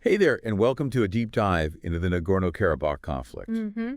Hey there, and welcome to a deep dive into the Nagorno-Karabakh conflict. Mm-hmm.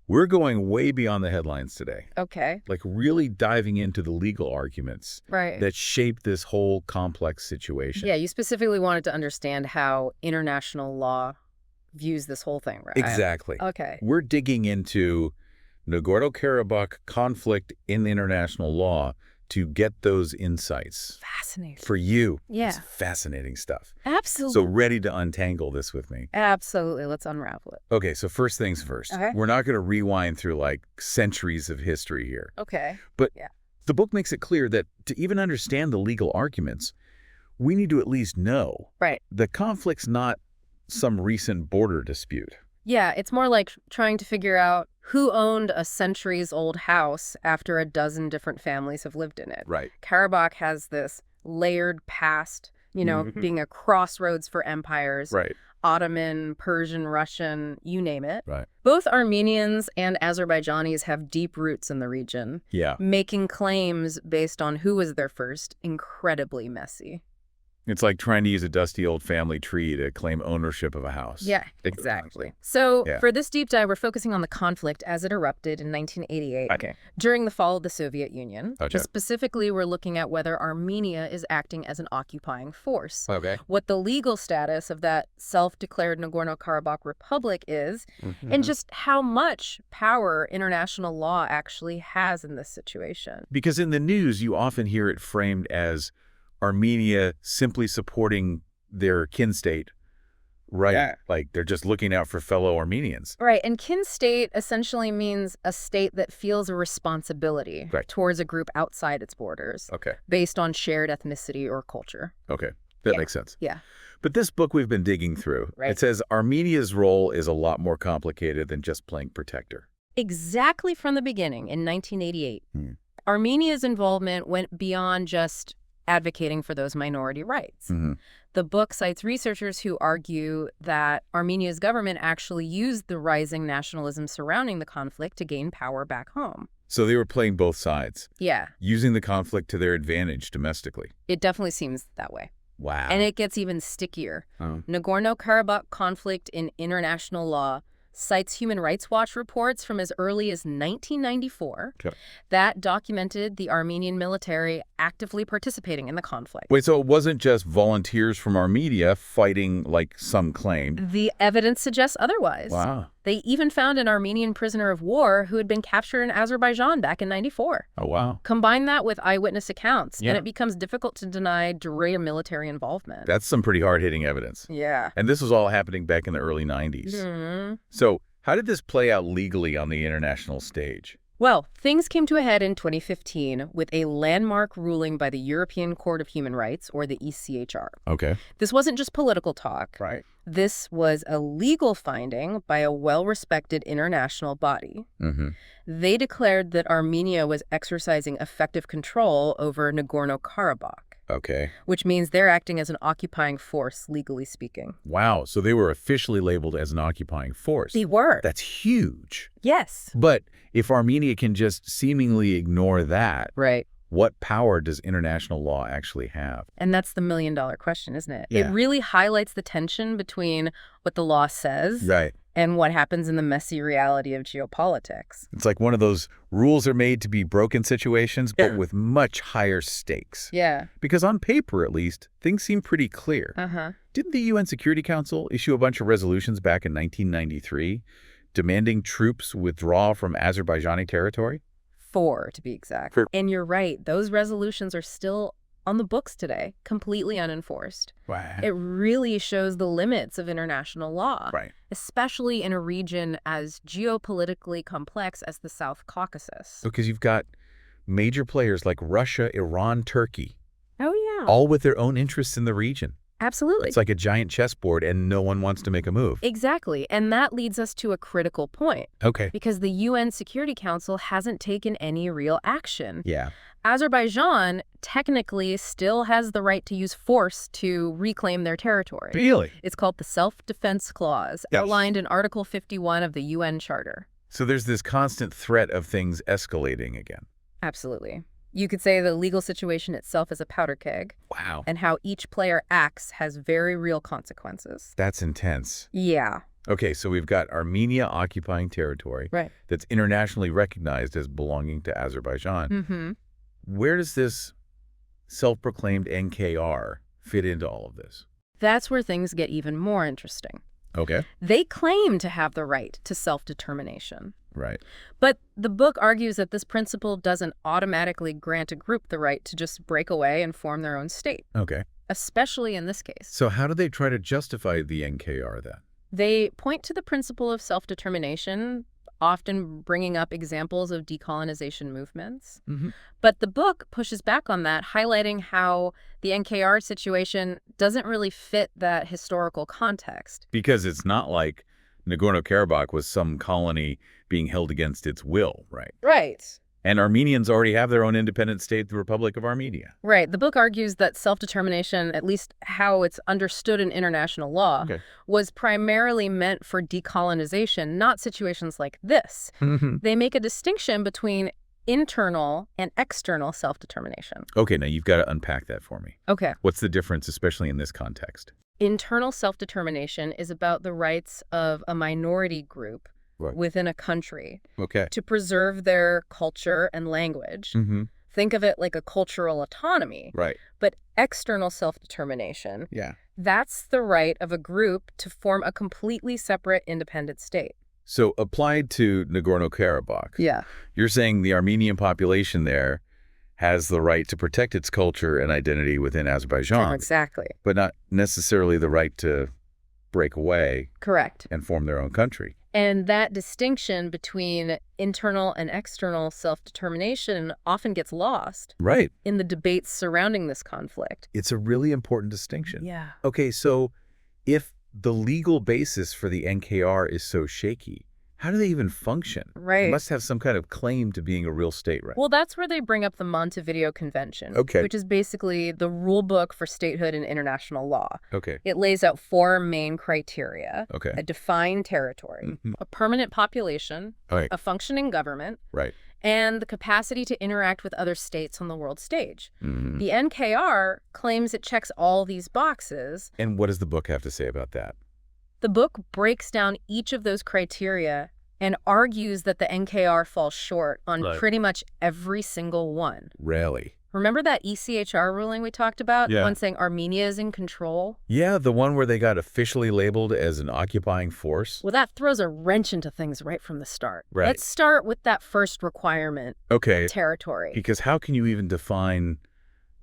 We're going way beyond the headlines today, Okay. like really diving into the legal arguments Right. that shape this whole complex situation. Yeah, you specifically wanted to understand how international law views this whole thing, right? Exactly. Okay. We're digging into Nagorno-Karabakh conflict in international law to get those insights Fascinating. for you. Yeah. It's fascinating stuff. Absolutely. So ready to untangle this with me? Absolutely. Let's unravel it. Okay, so first things first. Okay. We're not going to rewind through like centuries of history here. Okay. But Yeah. the book makes it clear that to even understand the legal arguments, we need to at least know Right. the conflict's not some recent border dispute. Yeah, it's more like trying to figure out who owned a centuries-old house after a dozen different families have lived in it. Right. Karabakh has this layered past, being a crossroads for empires. Right. Ottoman, Persian, Russian, you name it. Right. Both Armenians and Azerbaijanis have deep roots in the region, Yeah. making claims based on who was there first incredibly messy. It's like trying to use a dusty old family tree to claim ownership of a house. Yeah, exactly. So Yeah. for this deep dive, we're focusing on the conflict as it erupted in 1988 Okay. during the fall of the Soviet Union. Gotcha. Specifically, we're looking at whether Armenia is acting as an occupying force, Okay. what the legal status of that self-declared Nagorno-Karabakh Republic is, and just how much power international law actually has in this situation. Because in the news, you often hear it framed as Armenia simply supporting their kin state, right? Yeah. Like they're just looking out for fellow Armenians. Right, and kin state essentially means a state that feels a responsibility Right. towards a group outside its borders, Okay. based on shared ethnicity or culture. Okay. That Yeah. makes sense. Yeah. But this book we've been digging through, Right. it says Armenia's role is a lot more complicated than just playing protector. Exactly from the beginning in 1988, Hmm. Armenia's involvement went beyond just advocating for those minority rights. Mm-hmm. The book cites researchers who argue that Armenia's government actually used the rising nationalism surrounding the conflict to gain power back home. So they were playing both sides, Yeah, using the conflict to their advantage domestically. it definitely seems that way. Wow. And it gets even stickier. Oh. Nagorno-Karabakh conflict in international law cites Human Rights Watch reports from as early as 1994 Okay. that documented the Armenian military actively participating in the conflict. Wait, so it wasn't just volunteers from Armenia fighting like some claimed? The evidence suggests otherwise. Wow. They even found an Armenian prisoner of war who had been captured in Azerbaijan back in 94. Oh, wow. Combine that with eyewitness accounts, Yeah. and it becomes difficult to deny direct military involvement. That's some pretty hard-hitting evidence. Yeah. And this was all happening back in the early 90s. Mhm. So how did this play out legally on the international stage? Well, things came to a head in 2015 with a landmark ruling by the European Court of Human Rights, or the ECHR. Okay. This wasn't just political talk. Right. This was a legal finding by a well-respected international body. Mm-hmm. They declared that Armenia was exercising effective control over Nagorno-Karabakh, Okay. which means they're acting as an occupying force, legally speaking. Wow. So they were officially labeled as an occupying force. They were. That's huge. Yes. But if Armenia can just seemingly ignore that, Right. what power does international law actually have? And that's the million-dollar question, isn't it? Yeah. It really highlights the tension between what the law says Right. and what happens in the messy reality of geopolitics. It's like one of those rules are made to be broken situations, but Yeah. with much higher stakes. Yeah. Because on paper, at least, things seem pretty clear. Uh-huh. Didn't the UN Security Council issue a bunch of resolutions back in 1993 demanding troops withdraw from Azerbaijani territory? 4, to be exact. For- And you're right. Those resolutions are still on the books today, completely unenforced. Wow. It really shows the limits of international law, Right. especially in a region as geopolitically complex as the South Caucasus. Because you've got major players like Russia, Iran, Turkey, Oh, yeah. all with their own interests in the region. Absolutely. It's like a giant chessboard and no one wants to make a move. Exactly. And that leads us to a critical point, Okay. because the UN Security Council hasn't taken any real action. Yeah. Azerbaijan technically still has the right to use force to reclaim their territory. Really? It's called the Self-Defense Clause, Yes. outlined in Article 51 of the UN Charter. So there's this constant threat of things escalating again. Absolutely. You could say the legal situation itself is a powder keg, Wow. and how each player acts has very real consequences. That's intense. Yeah. Okay, so we've got Armenia occupying territory Right. that's internationally recognized as belonging to Azerbaijan. Mm-hmm. Where does this self-proclaimed NKR fit into all of this? That's where things get even more interesting. Okay. They claim to have the right to self-determination. Right. But the book argues that this principle doesn't automatically grant a group the right to just break away and form their own state, Okay. especially in this case. So how do they try to justify the NKR then? They point to the principle of self-determination, often bringing up examples of decolonization movements. Mm-hmm. But the book pushes back on that, highlighting how the NKR situation doesn't really fit that historical context. Because it's not like Nagorno-Karabakh was some colony being held against its will, right? Right. And Armenians already have their own independent state, the Republic of Armenia. Right. The book argues that self-determination, at least how it's understood in international law, Okay. was primarily meant for decolonization, not situations like this. They make a distinction between internal and external self-determination. Okay, now you've got to unpack that for me. Okay. What's the difference, especially in this context? Internal self-determination is about the rights of a minority group Right. within a country Okay. to preserve their culture and language. Mm-hmm. Think of it like a cultural autonomy. Right. But external self-determination, Yeah. that's the right of a group to form a completely separate independent state. So applied to Nagorno-Karabakh, Yeah. you're saying the Armenian population there has the right to protect its culture and identity within Azerbaijan, Exactly. but not necessarily the right to break away Correct. and form their own country. And that distinction between internal and external self-determination often gets lost Right. in the debates surrounding this conflict. It's a really important distinction. Yeah. Okay, so if the legal basis for the NKR is so shaky, how do they even function? Right. It must have some kind of claim to being a real state, right? Well, that's where they bring up the Montevideo Convention, Okay. which is basically the rule book for statehood in international law. Okay. It lays out 4 main criteria: Okay. a defined territory, Mhm. a permanent population, Right. a functioning government, Right. and the capacity to interact with other states on the world stage. Mhm. The NKR claims it checks all these boxes. And what does the book have to say about that? The book breaks down each of those criteria and argues that the NKR falls short on Right. pretty much every single one. Really? Remember that ECHR ruling we talked about? Yeah. One saying Armenia is in control? Yeah, the one where they got officially labeled as an occupying force? Well, that throws a wrench into things right from the start. Right. Let's start with that first requirement, Okay, territory. because how can you even define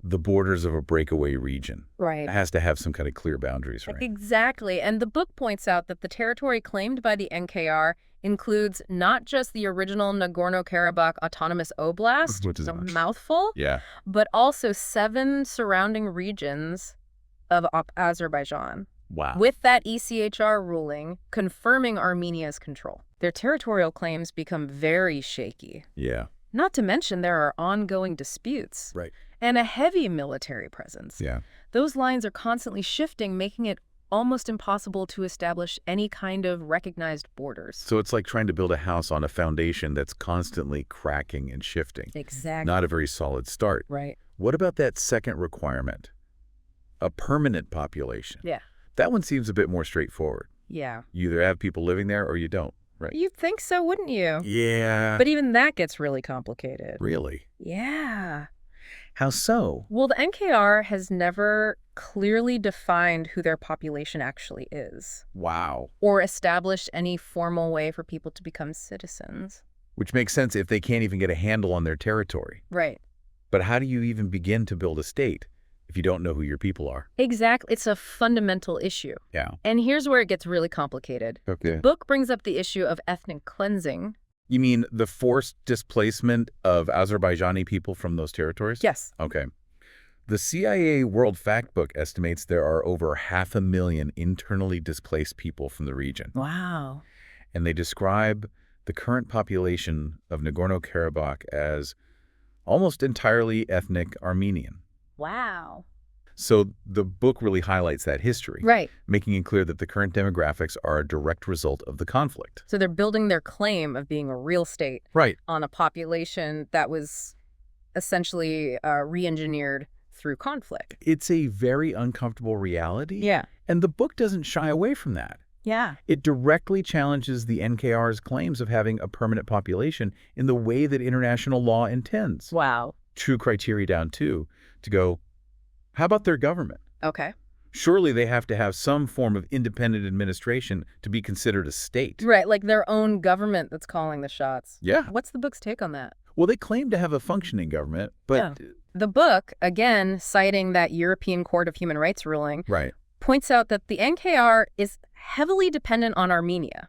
the borders of a breakaway region? Right. It has to have some kind of clear boundaries, right? Exactly. And the book points out that the territory claimed by the NKR includes not just the original Nagorno-Karabakh Autonomous Oblast, Which is a much. mouthful, Yeah. but also 7 surrounding regions of Azerbaijan, Wow. with that ECHR ruling confirming Armenia's control. Their territorial claims become very shaky. Yeah. Not to mention there are ongoing disputes Right. and a heavy military presence. Yeah. Those lines are constantly shifting, making it almost impossible to establish any kind of recognized borders. So it's like trying to build a house on a foundation that's constantly cracking and shifting. Exactly. Not a very solid start. Right. What about that second requirement? A permanent population. Yeah. That one seems a bit more straightforward. Yeah. You either have people living there or you don't, right? You'd think so, wouldn't you? Yeah. But even that gets really complicated. Really? Yeah. How so? Well, the NKR has never clearly defined who their population actually is, Wow. or established any formal way for people to become citizens. Which makes sense if they can't even get a handle on their territory. Right. But how do you even begin to build a state if you don't know who your people are? Exactly. It's a fundamental issue. Yeah. And here's where it gets really complicated. Okay. The book brings up the issue of ethnic cleansing. You mean the forced displacement of Azerbaijani people from those territories? Yes. Okay. The CIA World Factbook estimates there are over 500,000 internally displaced people from the region. Wow. And they describe the current population of Nagorno-Karabakh as almost entirely ethnic Armenian. Wow. So the book really highlights that history, Right. making it clear that the current demographics are a direct result of the conflict. So they're building their claim of being a real state Right. on a population that was essentially re-engineered through conflict. It's a very uncomfortable reality. Yeah. And the book doesn't shy away from that. Yeah. It directly challenges the NKR's claims of having a permanent population in the way that international law intends. Wow. True criteria down to go, how about their government? Okay. Surely they have to have some form of independent administration to be considered a state. Right, like their own government that's calling the shots. Yeah. What's the book's take on that? Well, they claim to have a functioning government, but... The book, again, citing that European Court of Human Rights ruling, Right. points out that the NKR is heavily dependent on Armenia,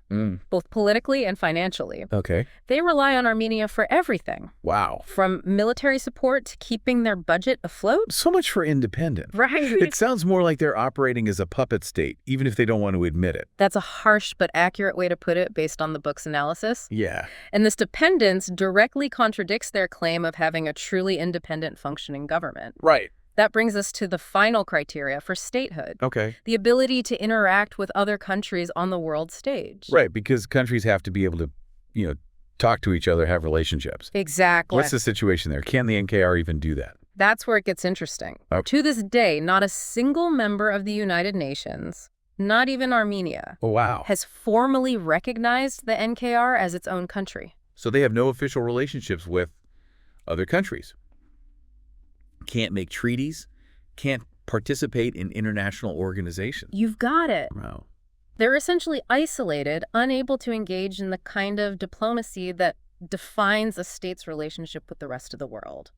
both politically and financially. Okay. They rely on Armenia for everything, Wow. from military support to keeping their budget afloat. So much for independent. Right. It sounds more like they're operating as a puppet state, even if they don't want to admit it. That's a harsh but accurate way to put it based on the book's analysis. Yeah. And this dependence directly contradicts their claim of having a truly independent functioning government. Right. That brings us to the final criteria for statehood. Okay. The ability to interact with other countries on the world stage. Right, because countries have to be able to, talk to each other, have relationships. Exactly. What's the situation there? Can the NKR even do that? That's where it gets interesting. Okay. To this day, not a single member of the United Nations, not even Armenia, Oh, wow. has formally recognized the NKR as its own country. So they have no official relationships with other countries. Can't make treaties, can't participate in international organizations. You've got it. Wow. They're essentially isolated, unable to engage in the kind of diplomacy that defines a state's relationship with the rest of the world.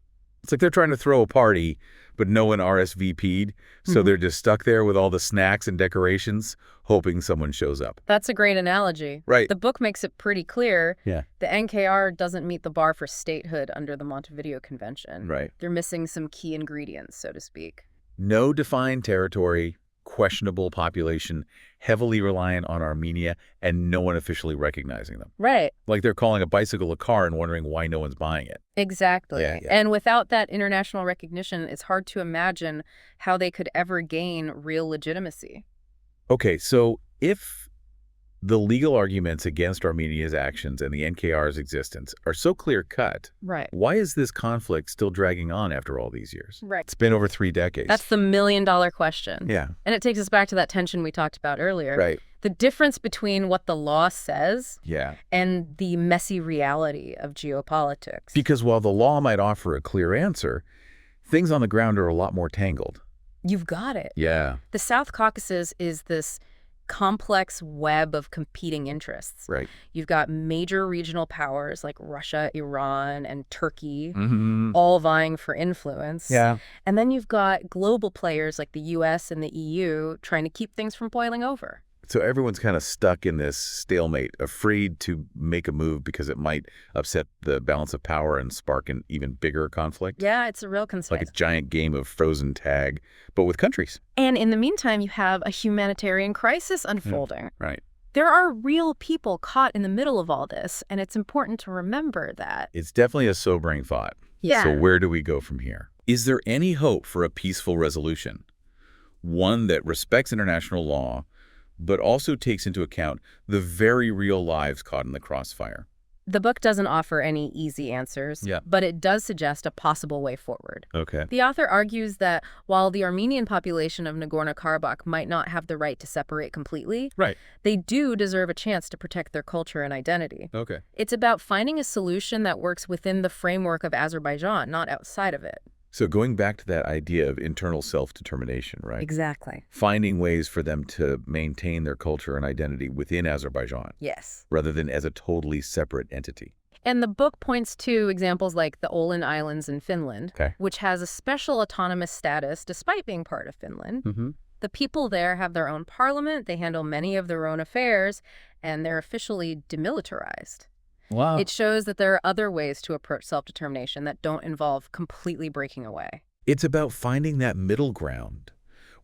It's like they're trying to throw a party, but no one RSVP'd, so they're just stuck there with all the snacks and decorations, hoping someone shows up. That's a great analogy. Right. The book makes it pretty clear Yeah. the NKR doesn't meet the bar for statehood under the Montevideo Convention. Right. They're missing some key ingredients, so to speak. No defined territory, questionable population, heavily reliant on Armenia, and no one officially recognizing them. Right. Like they're calling a bicycle a car and wondering why no one's buying it. Exactly. Yeah. And without that international recognition, it's hard to imagine how they could ever gain real legitimacy. Okay, so if the legal arguments against Armenia's actions and the NKR's existence are so clear-cut, Right. why is this conflict still dragging on after all these years? Right. It's been over 3 decades. That's the million-dollar question. Yeah. And it takes us back to that tension we talked about earlier. Right. The difference between what the law says Yeah. and the messy reality of geopolitics. Because while the law might offer a clear answer, things on the ground are a lot more tangled. You've got it. Yeah. The South Caucasus is this complex web of competing interests. Right. You've got major regional powers like Russia, Iran, and Turkey, Mm-hmm. all vying for influence. Yeah. And then you've got global players like the US and the EU trying to keep things from boiling over. So everyone's kind of stuck in this stalemate, afraid to make a move because it might upset the balance of power and spark an even bigger conflict. Yeah, it's a real concern. Like a giant game of frozen tag, but with countries. And in the meantime, you have a humanitarian crisis unfolding. Right. There are real people caught in the middle of all this, and it's important to remember that. It's definitely a sobering thought. Yeah. So where do we go from here? Is there any hope for a peaceful resolution? One that respects international law, but also takes into account the very real lives caught in the crossfire. The book doesn't offer any easy answers, Yeah. but it does suggest a possible way forward. Okay. The author argues that while the Armenian population of Nagorno-Karabakh might not have the right to separate completely, Right. they do deserve a chance to protect their culture and identity. Okay. It's about finding a solution that works within the framework of Azerbaijan, not outside of it. So going back to that idea of internal self-determination, right? Exactly. Finding ways for them to maintain their culture and identity within Azerbaijan, Yes. rather than as a totally separate entity. And the book points to examples like the Åland Islands in Finland, Okay. which has a special autonomous status despite being part of Finland. Mm-hmm. The people there have their own parliament, they handle many of their own affairs, and they're officially demilitarized. Wow. It shows that there are other ways to approach self-determination that don't involve completely breaking away. It's about finding that middle ground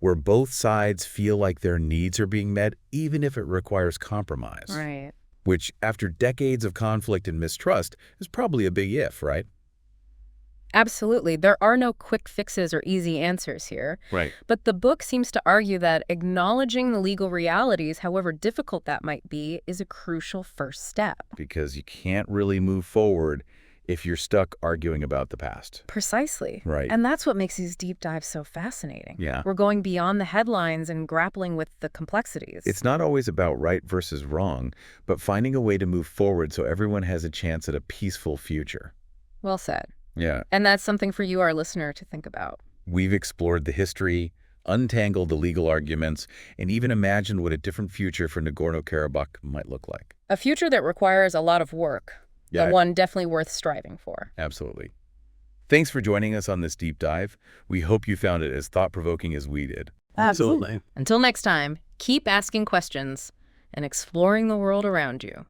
where both sides feel like their needs are being met, even if it requires compromise. Right. Which, after decades of conflict and mistrust, is probably a big if, right? Absolutely. There are no quick fixes or easy answers here. Right. But the book seems to argue that acknowledging the legal realities, however difficult that might be, is a crucial first step. Because you can't really move forward if you're stuck arguing about the past. Precisely. Right. And that's what makes these deep dives so fascinating. Yeah. We're going beyond the headlines and grappling with the complexities. It's not always about right versus wrong, but finding a way to move forward so everyone has a chance at a peaceful future. Well said. Yeah. And that's something for you, our listener, to think about. We've explored the history, untangled the legal arguments, and even imagined what a different future for Nagorno-Karabakh might look like. A future that requires a lot of work, Yeah. but one definitely worth striving for. Absolutely. Thanks for joining us on this deep dive. We hope you found it as thought-provoking as we did. Absolutely. Until next time, keep asking questions and exploring the world around you.